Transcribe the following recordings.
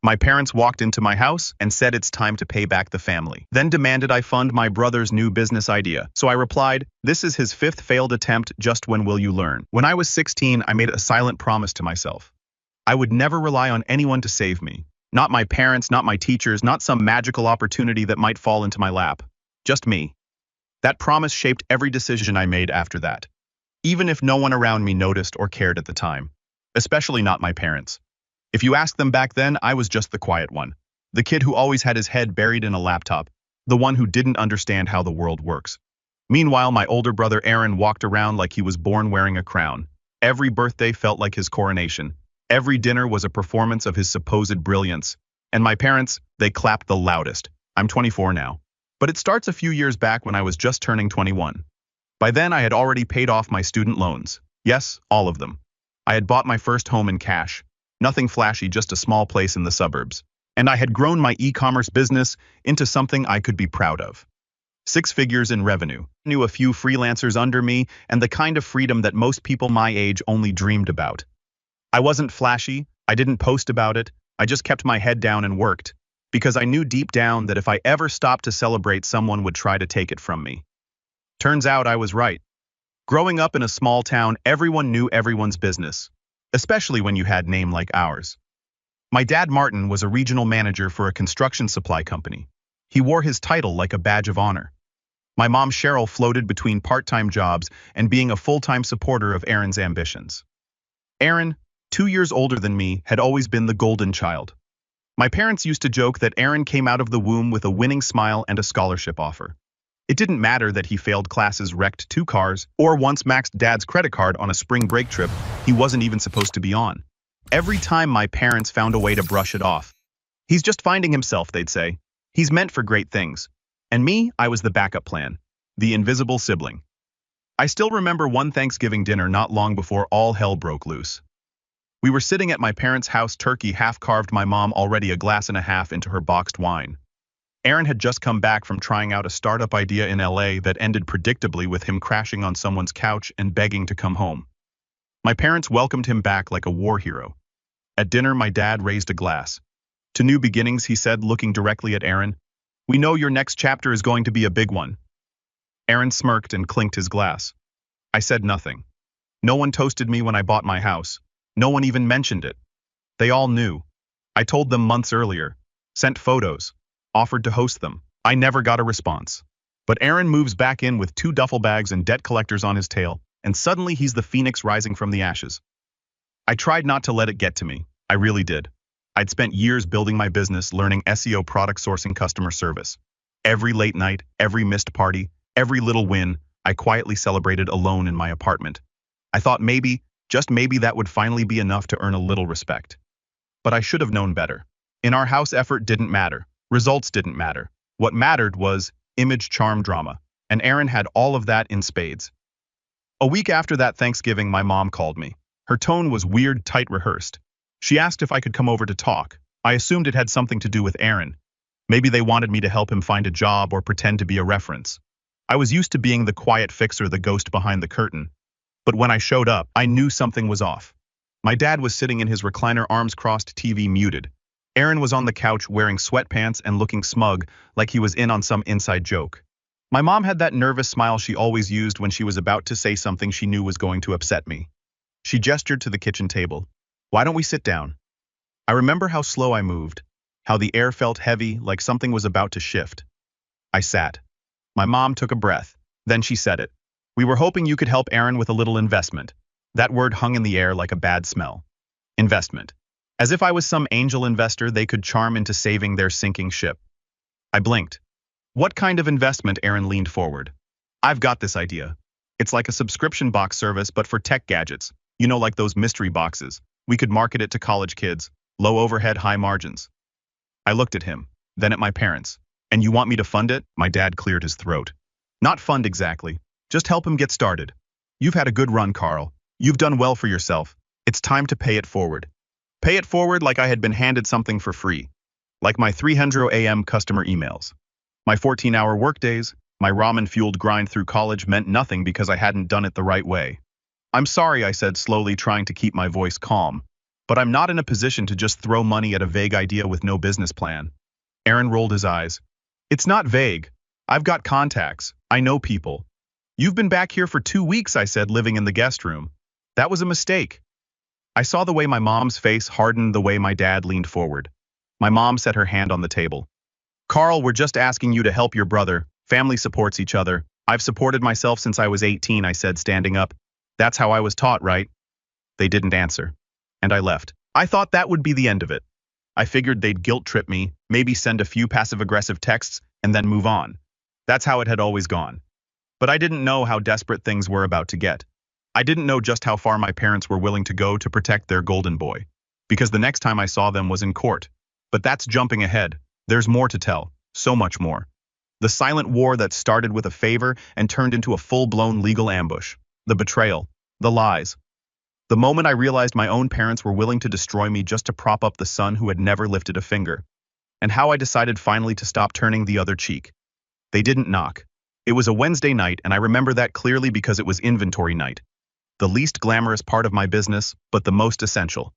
My parents walked into my house and said it's time to pay back the family, then demanded I fund my brother's new business idea. So I replied, this is his fifth failed attempt, just when will you learn? When I was 16, I made a silent promise to myself. I would never rely on anyone to save me. Not my parents, not my teachers, not some magical opportunity that might fall into my lap. Just me. That promise shaped every decision I made after that. Even if no one around me noticed or cared at the time. Especially not my parents. If you ask them back then, I was just the quiet one. The kid who always had his head buried in a laptop. The one who didn't understand how the world works. Meanwhile, my older brother Aaron walked around like he was born wearing a crown. Every birthday felt like his coronation. Every dinner was a performance of his supposed brilliance. And my parents, they clapped the loudest. I'm 24 now. But it starts a few years back when I was just turning 21. By then, I had already paid off my student loans. Yes, all of them. I had bought my first home in cash. Nothing flashy, just a small place in the suburbs. And I had grown my e-commerce business into something I could be proud of. 6 figures in revenue. Knew a few freelancers under me, and the kind of freedom that most people my age only dreamed about. I wasn't flashy, I didn't post about it, I just kept my head down and worked, because I knew deep down that if I ever stopped to celebrate, someone would try to take it from me. Turns out I was right. Growing up in a small town, everyone knew everyone's business. Especially when you had a name like ours. My dad Martin was a regional manager for a construction supply company. He wore his title like a badge of honor. My mom Cheryl floated between part-time jobs and being a full-time supporter of Aaron's ambitions. Aaron, 2 years older than me, had always been the golden child. My parents used to joke that Aaron came out of the womb with a winning smile and a scholarship offer. It didn't matter that he failed classes, wrecked 2 cars, or once maxed dad's credit card on a spring break trip he wasn't even supposed to be on. Every time my parents found a way to brush it off. He's just finding himself, they'd say. He's meant for great things. And me, I was the backup plan. The invisible sibling. I still remember one Thanksgiving dinner not long before all hell broke loose. We were sitting at my parents' house, turkey half-carved, my mom already a glass and a half into her boxed wine. Aaron had just come back from trying out a startup idea in LA that ended predictably with him crashing on someone's couch and begging to come home. My parents welcomed him back like a war hero. At dinner, my dad raised a glass. To new beginnings, he said, looking directly at Aaron. We know your next chapter is going to be a big one. Aaron smirked and clinked his glass. I said nothing. No one toasted me when I bought my house. No one even mentioned it. They all knew. I told them months earlier. Sent photos. Offered to host them. I never got a response. But Aaron moves back in with 2 duffel bags and debt collectors on his tail, and suddenly he's the phoenix rising from the ashes. I tried not to let it get to me. I really did. I'd spent years building my business, learning SEO, product sourcing, customer service. Every late night, every missed party, every little win, I quietly celebrated alone in my apartment. I thought maybe, just maybe, that would finally be enough to earn a little respect. But I should have known better. In our house, effort didn't matter. Results didn't matter. What mattered was image, charm, drama. And Aaron had all of that in spades. A week after that Thanksgiving, my mom called me. Her tone was weird, tight, rehearsed. She asked if I could come over to talk. I assumed it had something to do with Aaron. Maybe they wanted me to help him find a job or pretend to be a reference. I was used to being the quiet fixer, the ghost behind the curtain. But when I showed up, I knew something was off. My dad was sitting in his recliner, arms crossed, TV muted. Aaron was on the couch wearing sweatpants and looking smug, like he was in on some inside joke. My mom had that nervous smile she always used when she was about to say something she knew was going to upset me. She gestured to the kitchen table. Why don't we sit down? I remember how slow I moved, how the air felt heavy, like something was about to shift. I sat. My mom took a breath. Then she said it. We were hoping you could help Aaron with a little investment. That word hung in the air like a bad smell. Investment. As if I was some angel investor they could charm into saving their sinking ship. I blinked. What kind of investment? Aaron leaned forward. I've got this idea. It's like a subscription box service, but for tech gadgets. You know, like those mystery boxes. We could market it to college kids. Low overhead, high margins. I looked at him, then at my parents. And you want me to fund it? My dad cleared his throat. Not fund exactly. Just help him get started. You've had a good run, Carl. You've done well for yourself. It's time to pay it forward. Pay it forward like I had been handed something for free. Like my 300 a.m. customer emails. My 14-hour workdays, my ramen-fueled grind through college meant nothing because I hadn't done it the right way. I'm sorry, I said slowly, trying to keep my voice calm. but I'm not in a position to just throw money at a vague idea with no business plan. Aaron rolled his eyes. It's not vague. I've got contacts. I know people. You've been back here for 2 weeks, I said, living in the guest room. That was a mistake. I saw the way my mom's face hardened, the way my dad leaned forward. My mom set her hand on the table. Carl, we're just asking you to help your brother. Family supports each other. I've supported myself since I was 18, I said, standing up. That's how I was taught, right? They didn't answer. And I left. I thought that would be the end of it. I figured they'd guilt trip me, maybe send a few passive-aggressive texts, and then move on. That's how it had always gone. But I didn't know how desperate things were about to get. I didn't know just how far my parents were willing to go to protect their golden boy. Because the next time I saw them was in court. But that's jumping ahead. There's more to tell. So much more. The silent war that started with a favor and turned into a full-blown legal ambush. The betrayal. The lies. The moment I realized my own parents were willing to destroy me just to prop up the son who had never lifted a finger. And how I decided finally to stop turning the other cheek. They didn't knock. It was a Wednesday night, and I remember that clearly because it was inventory night. The least glamorous part of my business, but the most essential.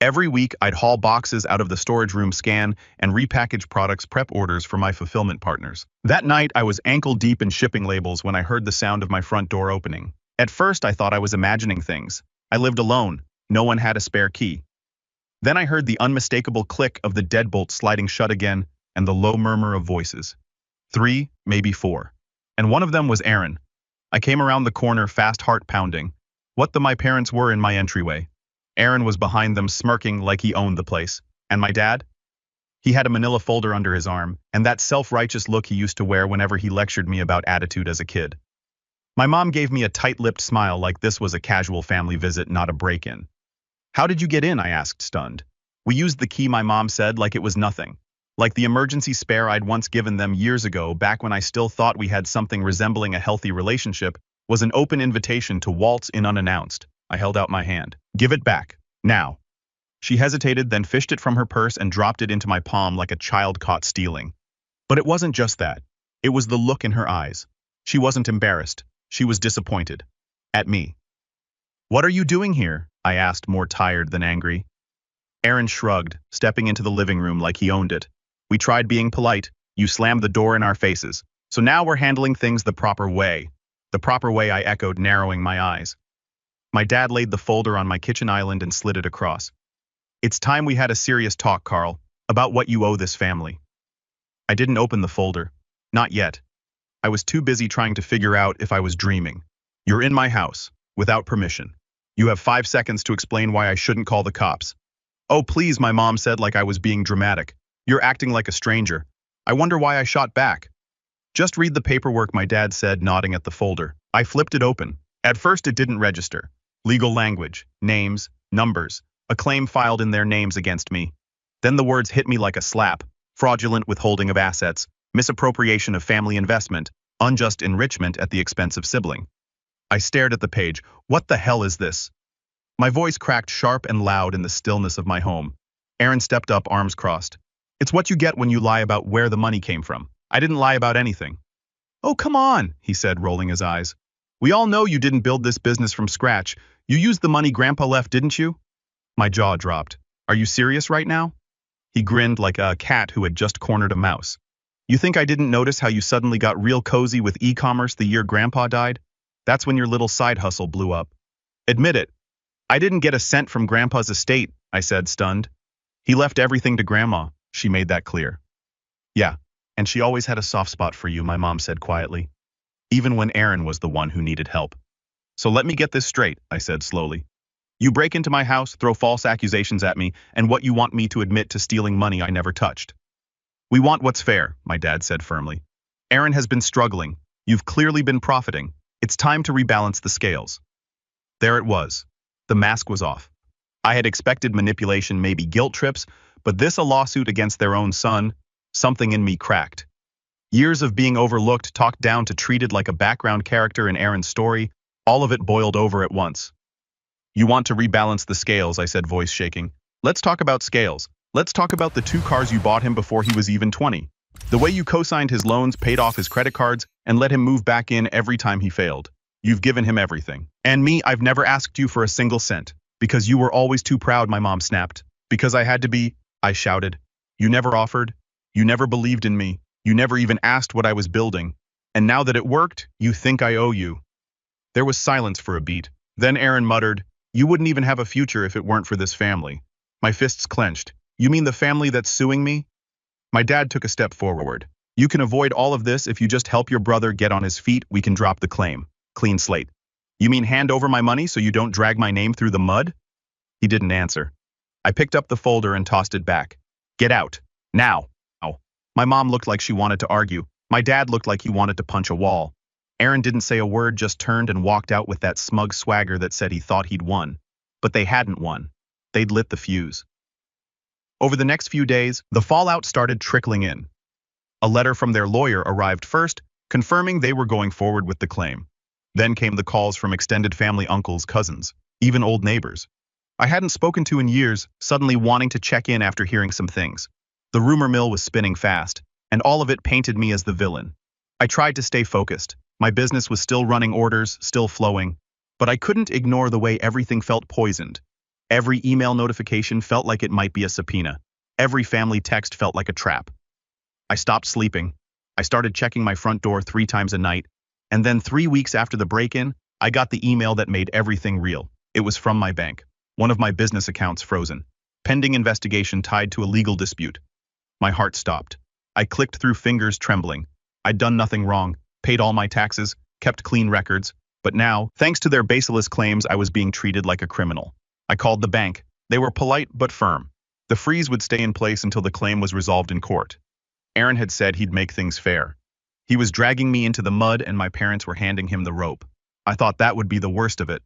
Every week, I'd haul boxes out of the storage room, scan, and repackage products, prep orders for my fulfillment partners. That night, I was ankle deep in shipping labels when I heard the sound of my front door opening. At first, I thought I was imagining things. I lived alone. No one had a spare key. Then I heard the unmistakable click of the deadbolt sliding shut again, and the low murmur of voices. 3, maybe 4. And one of them was Aaron. I came around the corner, fast heart pounding. What my parents were in my entryway. Aaron was behind them, smirking like he owned the place. And my dad? He had a manila folder under his arm, and that self-righteous look he used to wear whenever he lectured me about attitude as a kid. My mom gave me a tight-lipped smile like this was a casual family visit, not a break-in. How did you get in? I asked, stunned. We used the key, my mom said, like it was nothing. Like the emergency spare I'd once given them years ago, back when I still thought we had something resembling a healthy relationship, was an open invitation to waltz in unannounced. I held out my hand. Give it back. Now. She hesitated, then fished it from her purse and dropped it into my palm like a child caught stealing. But it wasn't just that. It was the look in her eyes. She wasn't embarrassed. She was disappointed. At me. What are you doing here? I asked, more tired than angry. Aaron shrugged, stepping into the living room like he owned it. We tried being polite. You slammed the door in our faces. So now we're handling things the proper way. The proper way, I echoed, narrowing my eyes. My dad laid the folder on my kitchen island and slid it across. It's time we had a serious talk, Carl, about what you owe this family. I didn't open the folder. Not yet. I was too busy trying to figure out if I was dreaming. You're in my house, without permission. You have 5 seconds to explain why I shouldn't call the cops. Oh, please, my mom said like I was being dramatic. You're acting like a stranger. I wonder why I shot back. Just read the paperwork, my dad said, nodding at the folder. I flipped it open. At first it didn't register. Legal language, names, numbers, a claim filed in their names against me. Then the words hit me like a slap. Fraudulent withholding of assets, misappropriation of family investment, unjust enrichment at the expense of sibling. I stared at the page. What the hell is this? My voice cracked sharp and loud in the stillness of my home. Aaron stepped up, arms crossed. It's what you get when you lie about where the money came from. I didn't lie about anything. Oh, come on, he said, rolling his eyes. We all know you didn't build this business from scratch. You used the money Grandpa left, didn't you? My jaw dropped. Are you serious right now? He grinned like a cat who had just cornered a mouse. You think I didn't notice how you suddenly got real cozy with e-commerce the year Grandpa died? That's when your little side hustle blew up. Admit it. I didn't get a cent from Grandpa's estate, I said, stunned. He left everything to Grandma. She made that clear. Yeah, and she always had a soft spot for you, my mom said quietly. Even when Aaron was the one who needed help. So let me get this straight, I said slowly. You break into my house, throw false accusations at me, and what you want me to admit to stealing money I never touched. We want what's fair, my dad said firmly. Aaron has been struggling. You've clearly been profiting. It's time to rebalance the scales. There it was. The mask was off. I had expected manipulation, maybe guilt trips, but this a lawsuit against their own son. Something in me cracked. Years of being overlooked, talked down to, treated like a background character in Aaron's story, all of it boiled over at once. You want to rebalance the scales, I said, voice shaking. Let's talk about scales. Let's talk about the 2 cars you bought him before he was even 20. The way you co-signed his loans, paid off his credit cards, and let him move back in every time he failed. You've given him everything. And me, I've never asked you for a single cent. Because you were always too proud, my mom snapped. Because I had to be, I shouted. You never offered. You never believed in me. You never even asked what I was building. And now that it worked, you think I owe you. There was silence for a beat. Then Aaron muttered, you wouldn't even have a future if it weren't for this family. My fists clenched. You mean the family that's suing me? My dad took a step forward. You can avoid all of this if you just help your brother get on his feet. We can drop the claim. Clean slate. You mean hand over my money so you don't drag my name through the mud? He didn't answer. I picked up the folder and tossed it back. Get out. Now. Oh. My mom looked like she wanted to argue. My dad looked like he wanted to punch a wall. Aaron didn't say a word, just turned and walked out with that smug swagger that said he thought he'd won. But they hadn't won. They'd lit the fuse. Over the next few days, the fallout started trickling in. A letter from their lawyer arrived first, confirming they were going forward with the claim. Then came the calls from extended family, uncles, cousins, even old neighbors I hadn't spoken to in years, suddenly wanting to check in after hearing some things. The rumor mill was spinning fast, and all of it painted me as the villain. I tried to stay focused. My business was still running, orders still flowing, but I couldn't ignore the way everything felt poisoned. Every email notification felt like it might be a subpoena. Every family text felt like a trap. I stopped sleeping. I started checking my front door 3 times a night, and then 3 weeks after the break-in, I got the email that made everything real. It was from my bank. One of my business accounts frozen. Pending investigation tied to a legal dispute. My heart stopped. I clicked through, fingers trembling. I'd done nothing wrong, paid all my taxes, kept clean records, but now, thanks to their baseless claims, I was being treated like a criminal. I called the bank. They were polite but firm. The freeze would stay in place until the claim was resolved in court. Aaron had said he'd make things fair. He was dragging me into the mud and my parents were handing him the rope. I thought that would be the worst of it.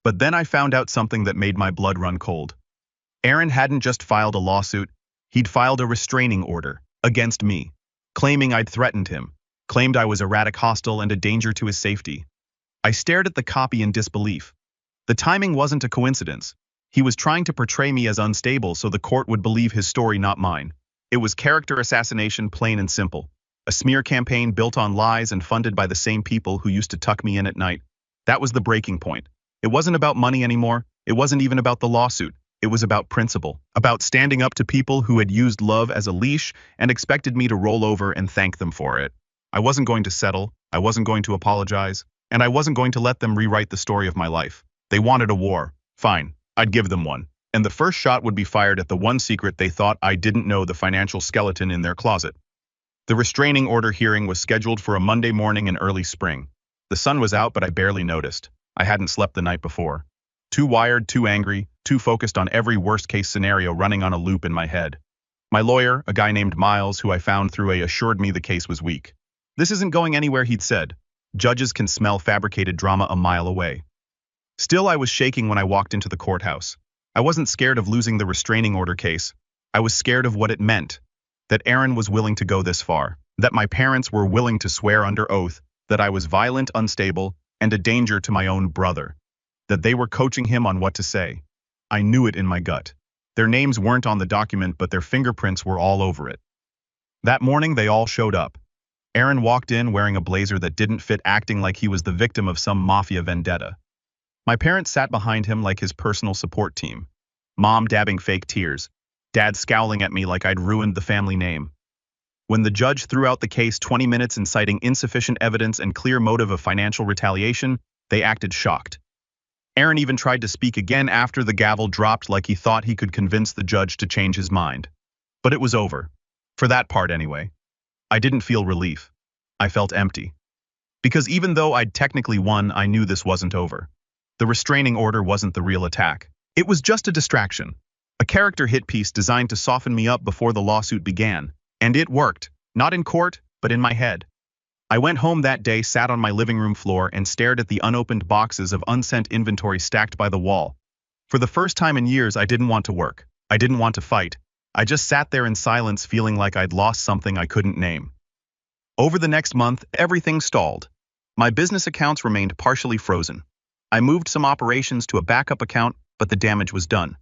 But then I found out something that made my blood run cold. Aaron hadn't just filed a lawsuit, he'd filed a restraining order against me, claiming I'd threatened him, claimed I was erratic, hostile, and a danger to his safety. I stared at the copy in disbelief. The timing wasn't a coincidence. He was trying to portray me as unstable so the court would believe his story, not mine. It was character assassination, plain and simple. A smear campaign built on lies and funded by the same people who used to tuck me in at night. That was the breaking point. It wasn't about money anymore. It wasn't even about the lawsuit. It was about principle, about standing up to people who had used love as a leash and expected me to roll over and thank them for it. I wasn't going to settle, I wasn't going to apologize, and I wasn't going to let them rewrite the story of my life. They wanted a war. Fine, I'd give them one. And the first shot would be fired at the one secret they thought I didn't know, the financial skeleton in their closet. The restraining order hearing was scheduled for a Monday morning in early spring. The sun was out, but I barely noticed. I hadn't slept the night before. Too wired, too angry, too focused on every worst-case scenario running on a loop in my head. My lawyer, a guy named Miles, who I found through assured me the case was weak. This isn't going anywhere, he'd said. Judges can smell fabricated drama a mile away. Still, I was shaking when I walked into the courthouse. I wasn't scared of losing the restraining order case. I was scared of what it meant. That Aaron was willing to go this far. That my parents were willing to swear under oath that I was violent, unstable, and a danger to my own brother. That they were coaching him on what to say. I knew it in my gut. Their names weren't on the document, but their fingerprints were all over it. That morning, they all showed up. Aaron walked in wearing a blazer that didn't fit, acting like he was the victim of some mafia vendetta. My parents sat behind him like his personal support team. Mom dabbing fake tears. Dad scowling at me like I'd ruined the family name. When the judge threw out the case 20 minutes in, citing insufficient evidence and clear motive of financial retaliation, they acted shocked. Aaron even tried to speak again after the gavel dropped, like he thought he could convince the judge to change his mind. But it was over. For that part anyway. I didn't feel relief. I felt empty. Because even though I'd technically won, I knew this wasn't over. The restraining order wasn't the real attack. It was just a distraction. A character hit piece designed to soften me up before the lawsuit began. And it worked. Not in court, but in my head. I went home that day, sat on my living room floor, and stared at the unopened boxes of unsent inventory stacked by the wall. For the first time in years, I didn't want to work. I didn't want to fight. I just sat there in silence, feeling like I'd lost something I couldn't name. Over the next month, everything stalled. My business accounts remained partially frozen. I moved some operations to a backup account, but the damage was done.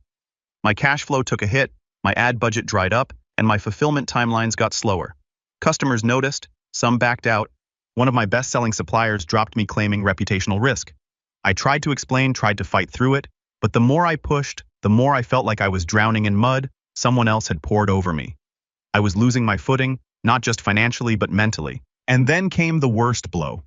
My cash flow took a hit, my ad budget dried up, and my fulfillment timelines got slower. Customers noticed, some backed out. One of my best-selling suppliers dropped me, claiming reputational risk. I tried to explain, tried to fight through it, But the more I pushed, the more I felt like I was drowning in mud someone else had poured over me. I was losing my footing, not just financially but mentally. And then came the worst blow.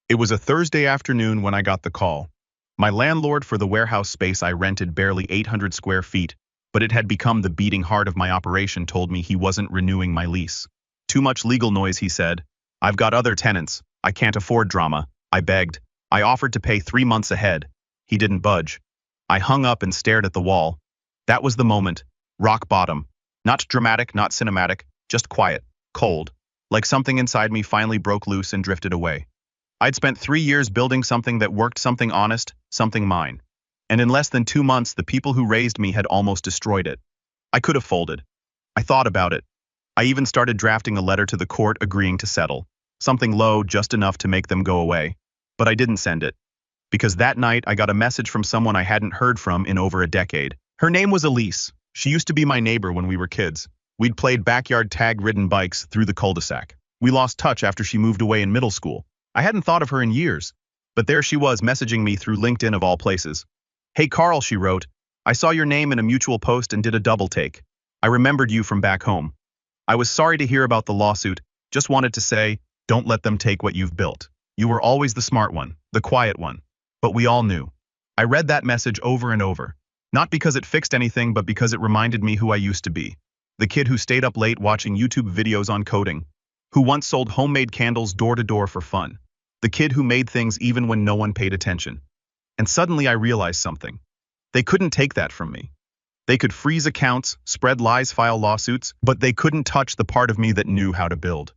It was a Thursday afternoon when I got the call. My landlord for the warehouse space I rented, barely 800 square feet, but it had become the beating heart of my operation, told me he wasn't renewing my lease. Too much legal noise, he said. I've got other tenants. I can't afford drama. I begged. I offered to pay 3 months ahead. He didn't budge. I hung up and stared at the wall. That was the moment. Rock bottom. Not dramatic, not cinematic, just quiet, cold, like something inside me finally broke loose and drifted away. I'd spent 3 years building something that worked, something honest, something mine. And in less than 2 months, the people who raised me had almost destroyed it. I could have folded. I thought about it. I even started drafting a letter to the court agreeing to settle. Something low, just enough to make them go away. But I didn't send it. Because that night, I got a message from someone I hadn't heard from in over a decade. Her name was Elise. She used to be my neighbor when we were kids. We'd played backyard tag-ridden bikes through the cul-de-sac. We lost touch after she moved away in middle school. I hadn't thought of her in years. But there she was, messaging me through LinkedIn of all places. "Hey Carl," she wrote. "I saw your name in a mutual post and did a double take. I remembered you from back home. I was sorry to hear about the lawsuit. Just wanted to say, don't let them take what you've built. You were always the smart one, the quiet one. But we all knew." I read that message over and over. Not because it fixed anything, but because it reminded me who I used to be. The kid who stayed up late watching YouTube videos on coding. Who once sold homemade candles door to door for fun. The kid who made things even when no one paid attention. And suddenly I realized something. They couldn't take that from me. They could freeze accounts, spread lies, file lawsuits, but they couldn't touch the part of me that knew how to build.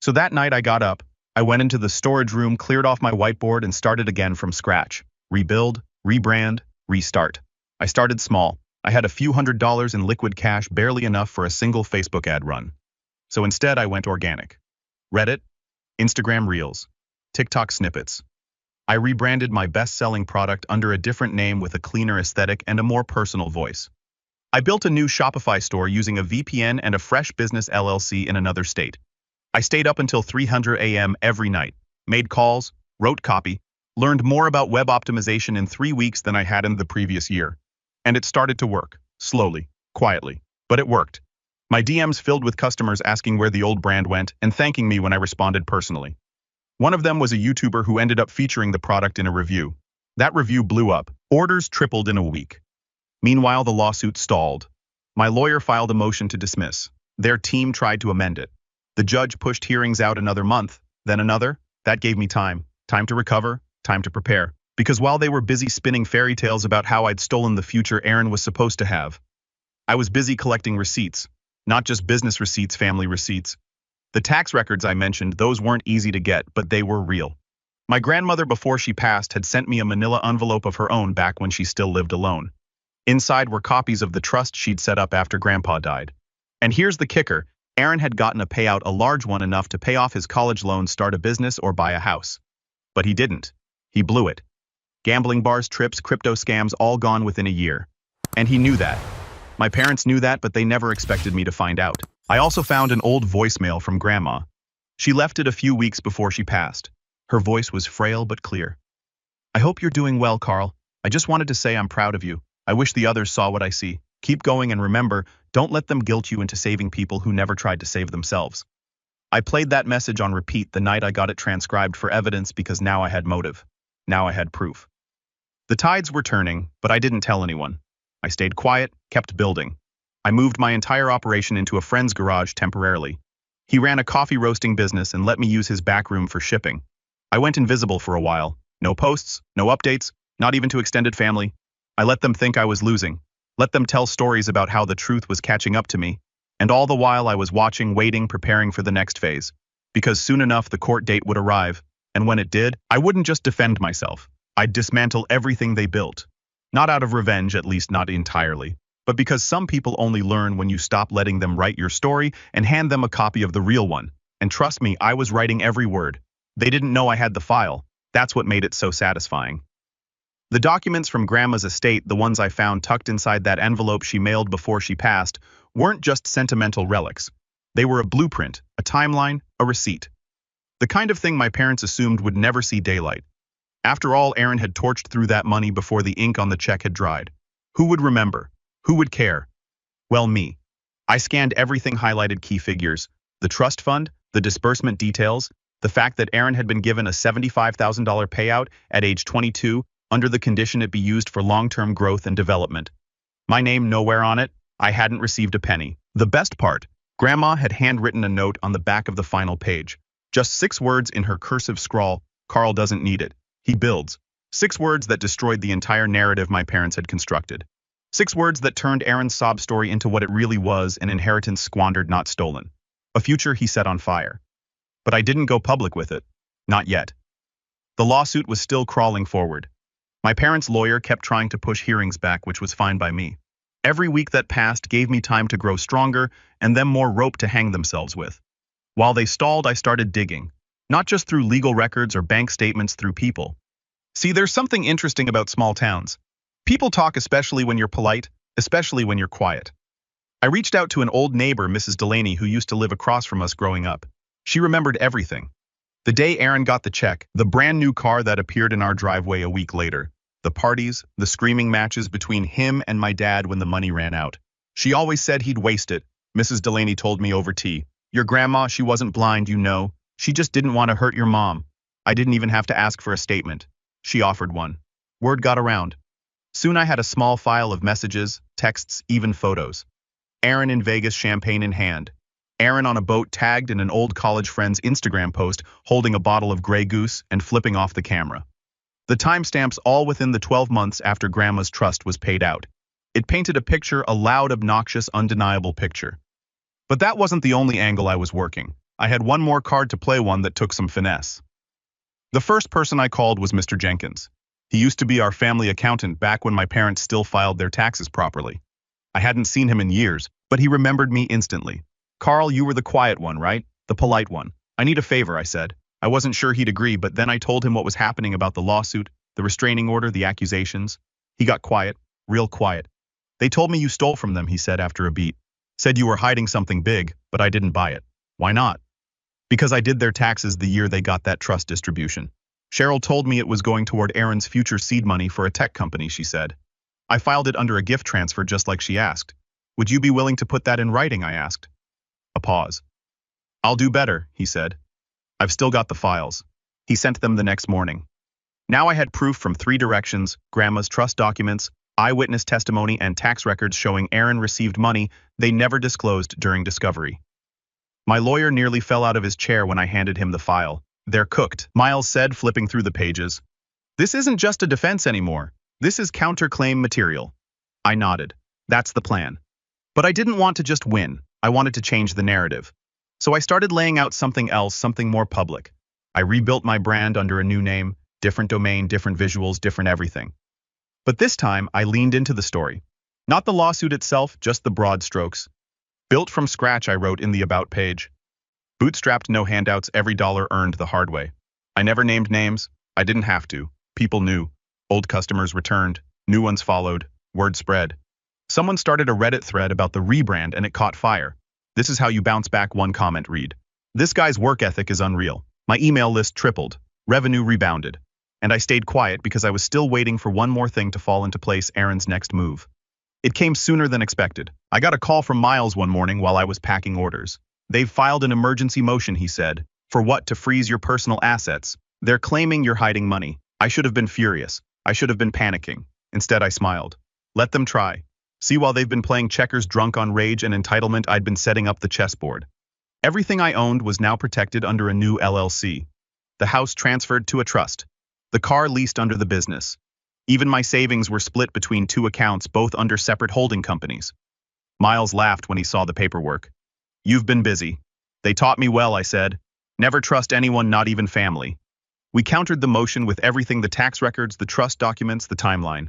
So that night I got up, I went into the storage room, cleared off my whiteboard, and started again from scratch. Rebuild, rebrand, restart. I started small. I had a few $100s in liquid cash, barely enough for a single Facebook ad run. So instead I went organic. Reddit, Instagram Reels, TikTok snippets. I rebranded my best-selling product under a different name with a cleaner aesthetic and a more personal voice. I built a new Shopify store using a VPN and a fresh business LLC in another state. I stayed up until 300 a.m. every night, made calls, wrote copy, learned more about web optimization in 3 weeks than I had in the previous year. And it started to work, slowly, quietly, but it worked. My DMs filled with customers asking where the old brand went and thanking me when I responded personally. One of them was a YouTuber who ended up featuring the product in a review. That review blew up. Orders tripled in a week. Meanwhile, the lawsuit stalled. My lawyer filed a motion to dismiss. Their team tried to amend it. The judge pushed hearings out another month, then another. That gave me time to recover, time to prepare. Because while they were busy spinning fairy tales about how I'd stolen the future Aaron was supposed to have, I was busy collecting receipts. Not just business receipts, family receipts. The tax records I mentioned, those weren't easy to get, but they were real. My grandmother, before she passed, had sent me a manila envelope of her own back when she still lived alone. Inside were copies of the trust she'd set up after Grandpa died. And here's the kicker. Aaron had gotten a payout, a large one, enough to pay off his college loan, start a business, or buy a house. But he didn't. He blew it. Gambling bars, trips, crypto scams, all gone within a year. And he knew that. My parents knew that, but they never expected me to find out. I also found an old voicemail from Grandma. She left it a few weeks before she passed. Her voice was frail but clear. "I hope you're doing well, Carl. I just wanted to say I'm proud of you. I wish the others saw what I see. Keep going, and remember, don't let them guilt you into saving people who never tried to save themselves." I played that message on repeat the night I got it transcribed for evidence, because now I had motive. Now I had proof. The tides were turning, but I didn't tell anyone. I stayed quiet, kept building. I moved my entire operation into a friend's garage temporarily. He ran a coffee roasting business and let me use his back room for shipping. I went invisible for a while. No posts, no updates, not even to extended family. I let them think I was losing. Let them tell stories about how the truth was catching up to me. And all the while I was watching, waiting, preparing for the next phase. Because soon enough the court date would arrive. And when it did, I wouldn't just defend myself. I'd dismantle everything they built. Not out of revenge, at least not entirely, but because some people only learn when you stop letting them write your story and hand them a copy of the real one. And trust me, I was writing every word. They didn't know I had the file. That's what made it so satisfying. The documents from Grandma's estate, the ones I found tucked inside that envelope she mailed before she passed, weren't just sentimental relics. They were a blueprint, a timeline, a receipt. The kind of thing my parents assumed would never see daylight. After all, Aaron had torched through that money before the ink on the check had dried. Who would remember? Who would care? Well, me. I scanned everything, highlighted key figures, the trust fund, the disbursement details, the fact that Aaron had been given a $75,000 payout at age 22 under the condition it be used for long-term growth and development. My name nowhere on it. I hadn't received a penny. The best part, Grandma had handwritten a note on the back of the final page. Just 6 words in her cursive scrawl: Carl doesn't need it. He builds. 6 words that destroyed the entire narrative my parents had constructed. 6 words that turned Aaron's sob story into what it really was: an inheritance squandered, not stolen. A future he set on fire. But I didn't go public with it. Not yet. The lawsuit was still crawling forward. My parents' lawyer kept trying to push hearings back, which was fine by me. Every week that passed gave me time to grow stronger and them more rope to hang themselves with. While they stalled, I started digging. Not just through legal records or bank statements, through people. See, there's something interesting about small towns. People talk, especially when you're polite, especially when you're quiet. I reached out to an old neighbor, Mrs. Delaney, who used to live across from us growing up. She remembered everything. The day Aaron got the check, the brand new car that appeared in our driveway a week later, the parties, the screaming matches between him and my dad when the money ran out. She always said he'd waste it, Mrs. Delaney told me over tea. Your grandma, she wasn't blind, you know. She just didn't want to hurt your mom. I didn't even have to ask for a statement. She offered one. Word got around. Soon I had a small file of messages, texts, even photos. Aaron in Vegas, champagne in hand. Aaron on a boat, tagged in an old college friend's Instagram post, holding a bottle of Grey Goose and flipping off the camera. The timestamps all within the 12 months after Grandma's trust was paid out. It painted a picture, a loud, obnoxious, undeniable picture. But that wasn't the only angle I was working. I had one more card to play, one that took some finesse. The first person I called was Mr. Jenkins. He used to be our family accountant back when my parents still filed their taxes properly. I hadn't seen him in years, but he remembered me instantly. Carl, you were the quiet one, right? The polite one. I need a favor, I said. I wasn't sure he'd agree, but then I told him what was happening about the lawsuit, the restraining order, the accusations. He got quiet, real quiet. They told me you stole from them, he said after a beat. Said you were hiding something big, but I didn't buy it. Why not? Because I did their taxes the year they got that trust distribution. Cheryl told me it was going toward Aaron's future seed money for a tech company, she said. I filed it under a gift transfer just like she asked. Would you be willing to put that in writing, I asked. A pause. I'll do better, he said. I've still got the files. He sent them the next morning. Now I had proof from 3 directions: Grandma's trust documents, eyewitness testimony, and tax records showing Aaron received money they never disclosed during discovery. My lawyer nearly fell out of his chair when I handed him the file. They're cooked, Miles said, flipping through the pages. This isn't just a defense anymore. This is counterclaim material. I nodded. That's the plan. But I didn't want to just win. I wanted to change the narrative. So I started laying out something else, something more public. I rebuilt my brand under a new name, different domain, different visuals, different everything. But this time, I leaned into the story. Not the lawsuit itself, just the broad strokes. Built from scratch, I wrote in the About page. Bootstrapped, no handouts, every dollar earned the hard way. I never named names. I didn't have to. People knew. Old customers returned. New ones followed. Word spread. Someone started a Reddit thread about the rebrand and it caught fire. This is how you bounce back, one comment read. This guy's work ethic is unreal. My email list tripled. Revenue rebounded. And I stayed quiet because I was still waiting for one more thing to fall into place: Aaron's next move. It came sooner than expected. I got a call from Miles one morning while I was packing orders. They've filed an emergency motion, he said. For what? To freeze your personal assets. They're claiming you're hiding money. I should have been furious. I should have been panicking. Instead, I smiled. Let them try. See, while they've been playing checkers, drunk on rage and entitlement, I'd been setting up the chessboard. Everything I owned was now protected under a new LLC. The house transferred to a trust. The car leased under the business. Even my savings were split between 2 accounts, both under separate holding companies. Miles laughed when he saw the paperwork. You've been busy. They taught me well, I said. Never trust anyone, not even family. We countered the motion with everything: the tax records, the trust documents, the timeline.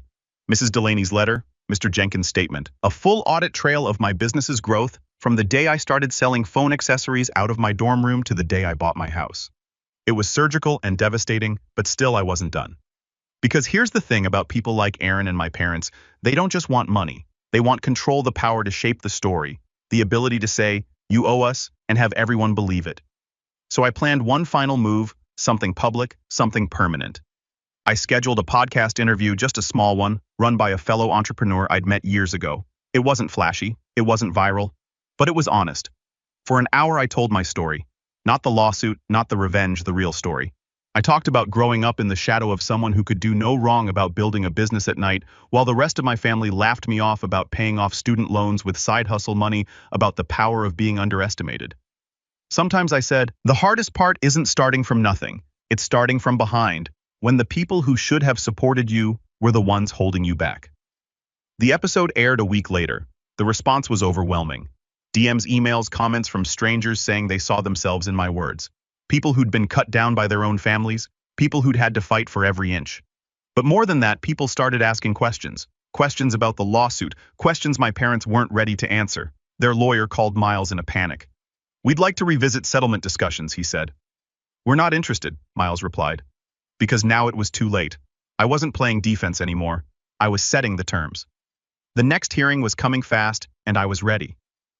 Mrs. Delaney's letter, Mr. Jenkins' statement, a full audit trail of my business's growth from the day I started selling phone accessories out of my dorm room to the day I bought my house. It was surgical and devastating, but still I wasn't done. Because here's the thing about people like Aaron and my parents: they don't just want money. They want control, the power to shape the story, the ability to say, you owe us, and have everyone believe it. So I planned one final move, something public, something permanent. I scheduled a podcast interview, just a small one, run by a fellow entrepreneur I'd met years ago. It wasn't flashy, it wasn't viral, but it was honest. For an hour I told my story. Not the lawsuit, not the revenge, the real story. I talked about growing up in the shadow of someone who could do no wrong, about building a business at night, while the rest of my family laughed me off, about paying off student loans with side hustle money, about the power of being underestimated. Sometimes I said, the hardest part isn't starting from nothing, it's starting from behind, when the people who should have supported you were the ones holding you back. The episode aired a week later. The response was overwhelming. DMs, emails, comments from strangers saying they saw themselves in my words. People who'd been cut down by their own families, people who'd had to fight for every inch. But more than that, people started asking questions. Questions about the lawsuit, questions my parents weren't ready to answer. Their lawyer called Miles in a panic. "We'd like to revisit settlement discussions," he said. "We're not interested," Miles replied. Because now it was too late. I wasn't playing defense anymore. I was setting the terms. The next hearing was coming fast, and I was ready.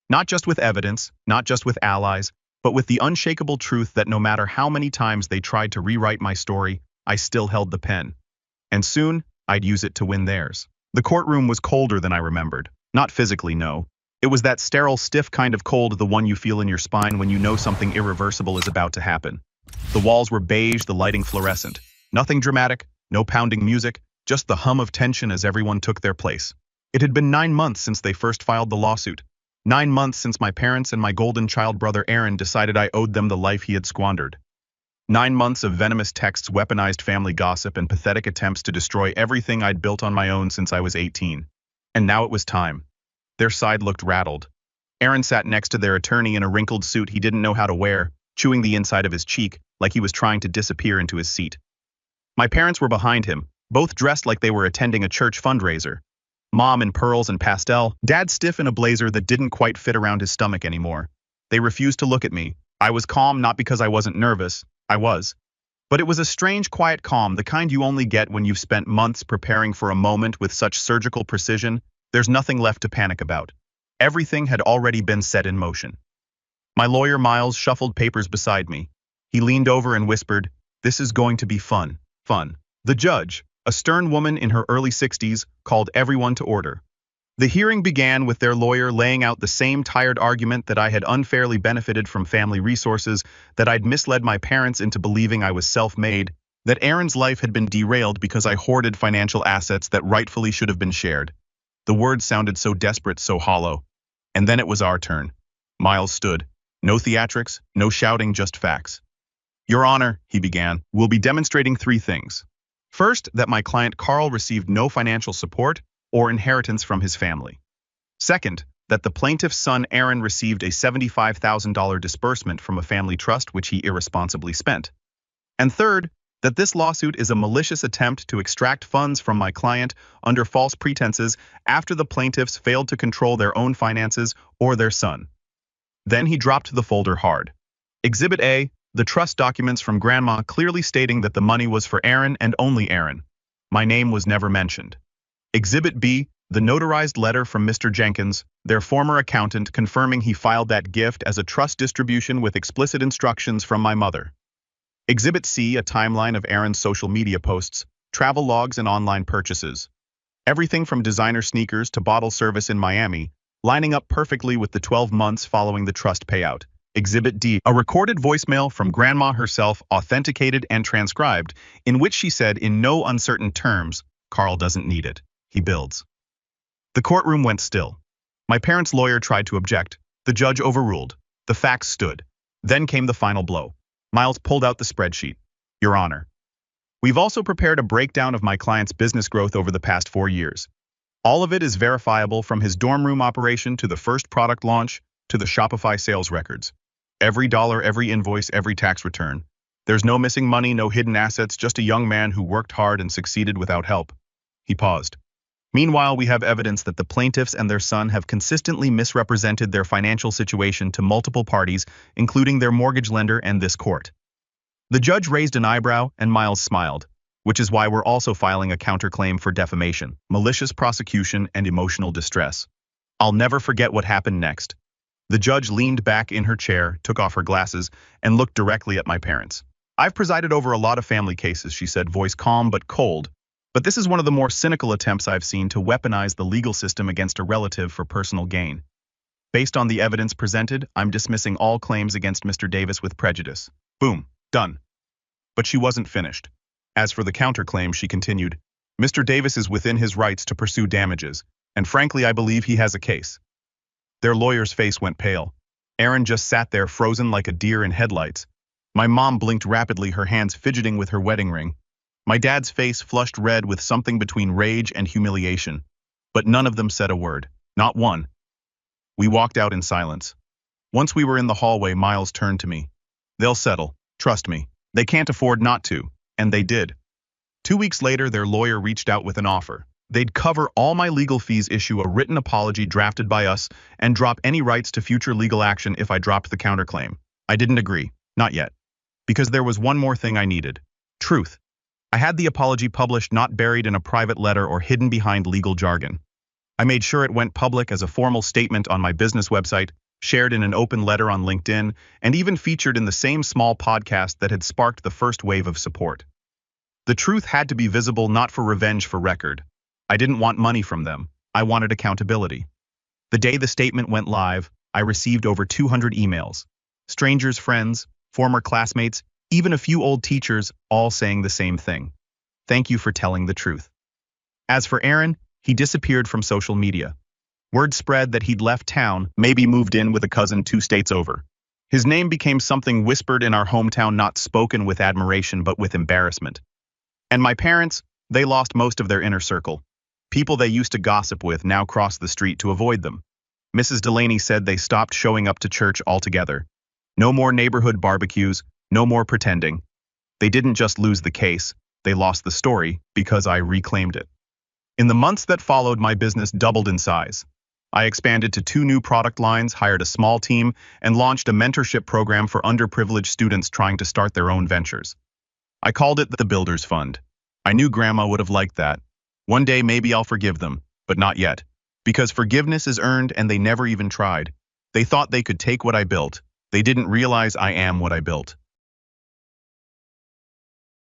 Not just with evidence, not just with allies, but with the unshakable truth that no matter how many times they tried to rewrite my story, I still held the pen. And soon, I'd use it to win theirs. The courtroom was colder than I remembered. Not physically, no. It was that sterile, stiff kind of cold, the one you feel in your spine when you know something irreversible is about to happen. The walls were beige, the lighting fluorescent. Nothing dramatic, no pounding music, just the hum of tension as everyone took their place. It had been 9 months since they first filed the lawsuit. 9 months since my parents and my golden child brother Aaron decided I owed them the life he had squandered. 9 months of venomous texts, weaponized family gossip, and pathetic attempts to destroy everything I'd built on my own since I was 18. And now it was time. Their side looked rattled. Aaron sat next to their attorney in a wrinkled suit he didn't know how to wear, chewing the inside of his cheek like he was trying to disappear into his seat. My parents were behind him, both dressed like they were attending a church fundraiser. Mom in pearls and pastel, Dad stiff in a blazer that didn't quite fit around his stomach anymore. They refused to look at me. I was calm, not because I wasn't nervous. I was. But it was a strange, quiet calm, the kind you only get when you've spent months preparing for a moment with such surgical precision. There's nothing left to panic about. Everything had already been set in motion. My lawyer, Miles, shuffled papers beside me. He leaned over and whispered, "This is going to be fun. Fun." The judge, a stern woman in her early 60s, called everyone to order. The hearing began with their lawyer laying out the same tired argument that I had unfairly benefited from family resources, that I'd misled my parents into believing I was self-made, that Aaron's life had been derailed because I hoarded financial assets that rightfully should have been shared. The words sounded so desperate, so hollow. And then it was our turn. Miles stood. No theatrics, no shouting, just facts. "Your Honor," he began, "will be demonstrating 3 things. First, that my client Carl received no financial support or inheritance from his family. Second, that the plaintiff's son Aaron received a $75,000 disbursement from a family trust which he irresponsibly spent. And third, that this lawsuit is a malicious attempt to extract funds from my client under false pretenses after the plaintiffs failed to control their own finances or their son." Then he dropped the folder hard. Exhibit A, the trust documents from Grandma clearly stating that the money was for Aaron and only Aaron. My name was never mentioned. Exhibit B, the notarized letter from Mr. Jenkins, their former accountant, confirming he filed that gift as a trust distribution with explicit instructions from my mother. Exhibit C, a timeline of Aaron's social media posts, travel logs, and online purchases. Everything from designer sneakers to bottle service in Miami, lining up perfectly with the 12 months following the trust payout. Exhibit D, a recorded voicemail from Grandma herself, authenticated and transcribed, in which she said in no uncertain terms, "Carl doesn't need it. He builds." The courtroom went still. My parents' lawyer tried to object. The judge overruled. The facts stood. Then came the final blow. Miles pulled out the spreadsheet. "Your Honor, we've also prepared a breakdown of my client's business growth over the past 4 years. All of it is verifiable, from his dorm room operation to the first product launch to the Shopify sales records. Every dollar, every invoice, every tax return. There's no missing money, no hidden assets, just a young man who worked hard and succeeded without help." He paused. "Meanwhile, we have evidence that the plaintiffs and their son have consistently misrepresented their financial situation to multiple parties, including their mortgage lender and this court." The judge raised an eyebrow, and Miles smiled, which is why we're also filing a counterclaim for defamation, malicious prosecution, and emotional distress. I'll never forget what happened next. The judge leaned back in her chair, took off her glasses, and looked directly at my parents. I've presided over a lot of family cases, she said, voice calm but cold. But this is one of the more cynical attempts I've seen to weaponize the legal system against a relative for personal gain. Based on the evidence presented, I'm dismissing all claims against Mr. Davis with prejudice. Boom. Done. But she wasn't finished. As for the counterclaim, she continued, Mr. Davis is within his rights to pursue damages, and frankly, I believe he has a case. Their lawyer's face went pale. Aaron just sat there frozen like a deer in headlights. My mom blinked rapidly, her hands fidgeting with her wedding ring. My dad's face flushed red with something between rage and humiliation. But none of them said a word. Not one. We walked out in silence. Once we were in the hallway, Miles turned to me. They'll settle. Trust me. They can't afford not to. And they did. 2 weeks later, their lawyer reached out with an offer. They'd cover all my legal fees, issue a written apology drafted by us, and drop any rights to future legal action if I dropped the counterclaim. I didn't agree. Not yet. Because there was one more thing I needed. Truth. I had the apology published, not buried in a private letter or hidden behind legal jargon. I made sure it went public as a formal statement on my business website, shared in an open letter on LinkedIn, and even featured in the same small podcast that had sparked the first wave of support. The truth had to be visible, not for revenge, for record. I didn't want money from them. I wanted accountability. The day the statement went live, I received over 200 emails. Strangers, friends, former classmates, even a few old teachers, all saying the same thing. Thank you for telling the truth. As for Aaron, he disappeared from social media. Word spread that he'd left town, maybe moved in with a cousin 2 states over. His name became something whispered in our hometown, not spoken with admiration but with embarrassment. And my parents, they lost most of their inner circle. People they used to gossip with now crossed the street to avoid them. Mrs. Delaney said they stopped showing up to church altogether. No more neighborhood barbecues, no more pretending. They didn't just lose the case, they lost the story because I reclaimed it. In the months that followed, my business doubled in size. I expanded to 2 new product lines, hired a small team, and launched a mentorship program for underprivileged students trying to start their own ventures. I called it the Builders Fund. I knew Grandma would have liked that. One day maybe I'll forgive them, but not yet. Because forgiveness is earned and they never even tried. They thought they could take what I built. They didn't realize I am what I built.